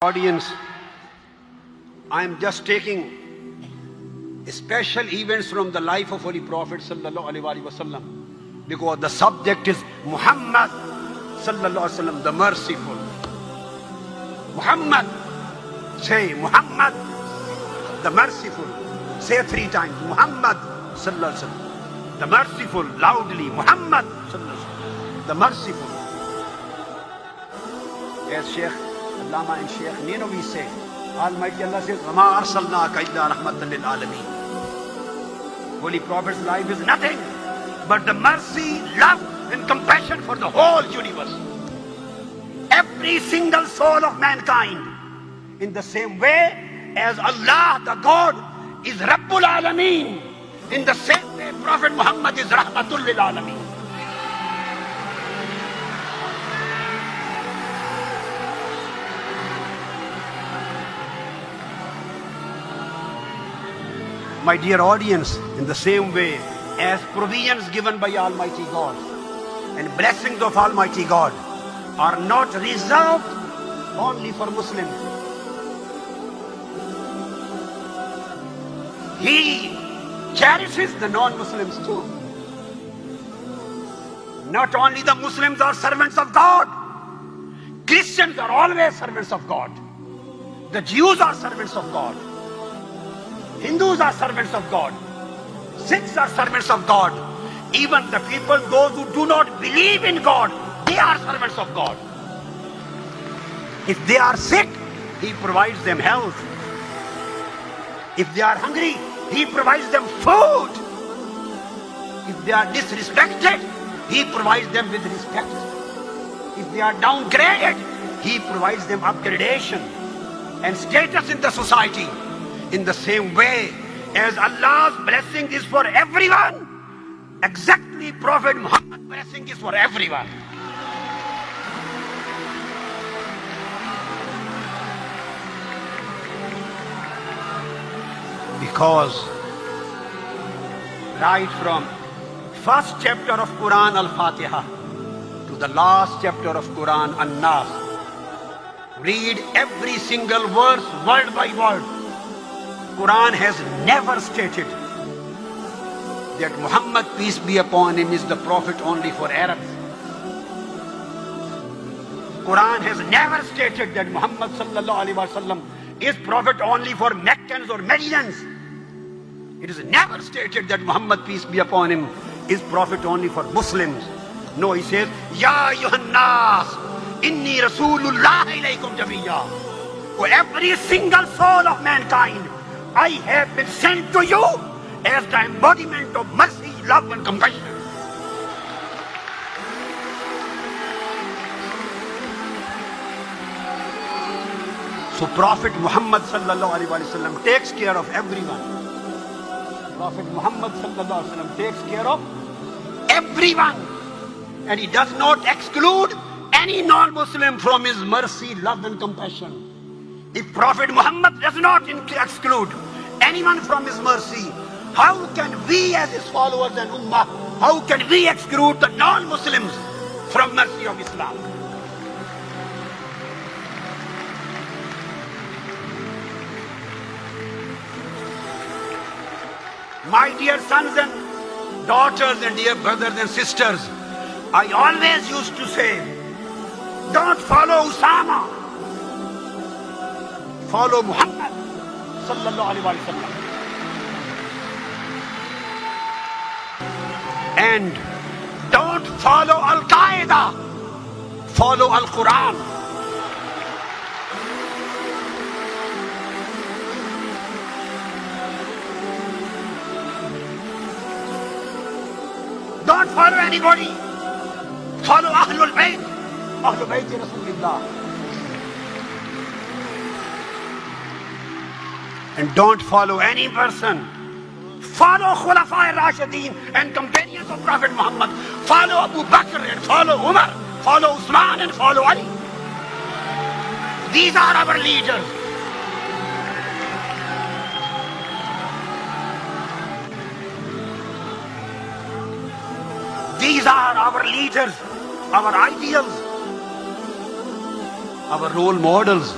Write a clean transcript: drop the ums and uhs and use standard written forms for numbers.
Audience, I am just taking special events from the life of Holy Prophet sallallahu alaihi wasallam because the subject is Muhammad sallallahu alaihi wasallam, the merciful. Muhammad, say Muhammad, the merciful. Say 3 times, Muhammad sallallahu alaihi wasallam, the merciful, loudly. Muhammad sallallahu alaihi wasallam, the merciful. Yes, Sheikh Allama and Sheikh Ninovi say, Almighty Allah says, وَمَا أَرْسَلْنَاكَ إِلَّا رَحْمَةً لِلْعَالَمِينَ. Holy Prophet's life is nothing but the mercy, love and compassion for the whole universe. Every single soul of mankind. In the same way as Allah, the God, is Rabbul Alameen. In the same way, Prophet Muhammad is Rahmatul Lil Alameen. My dear audience, in the same way as provisions given by Almighty God and blessings of Almighty God are not reserved only for Muslims. He cherishes the non-Muslims too. Not only the Muslims are servants of God, Christians are always servants of God. The Jews are servants of God. Hindus are servants of God. Sikhs are servants of God. Even the people, those who do not believe in God, they are servants of God. If they are sick, He provides them health. If they are hungry, He provides them food. If they are disrespected, He provides them with respect. If they are downgraded, He provides them upgradation and status in the society. In the same way as Allah's blessing is for everyone, exactly Prophet Muhammad's blessing is for everyone. Because right from first chapter of Quran Al-Fatiha to the last chapter of Quran An-Nas, read every single verse word by word. Quran has never stated that Muhammad, peace be upon him, is the prophet only for Arabs. Quran has never stated that Muhammad sallallahu alaihi wasallam is prophet only for Meccans or Medians. It is never stated that Muhammad, peace be upon him, is prophet only for Muslims. No, he says, Ya Yuhannas, inni Rasulullah ilaykum jamiyya. For every single soul of mankind, I have been sent to you as the embodiment of mercy, love and compassion. So Prophet Muhammad sallallahu alaihi wasallam takes care of everyone. Prophet Muhammad sallallahu alaihi wasallam takes care of everyone. And he does not exclude any non-Muslim from his mercy, love and compassion. If Prophet Muhammad does not exclude anyone from his mercy, how can we as his followers and ummah, how can we exclude the non-Muslims from mercy of Islam? My dear sons and daughters and dear brothers and sisters, I always used to say, don't follow Usama. Follow Muhammad sallallahu alaihi wasallam. And don't follow Al-Qaeda. Follow Al-Quran. Don't follow anybody. Follow Ahlul Bayt. Ahlul Bayt Rasulullah. And don't follow any person. Follow Khulafa al-Rashideen and companions of Prophet Muhammad. Follow Abu Bakr and follow Umar. Follow Usman and follow Ali. These are our leaders. These are our leaders, our ideals, our role models.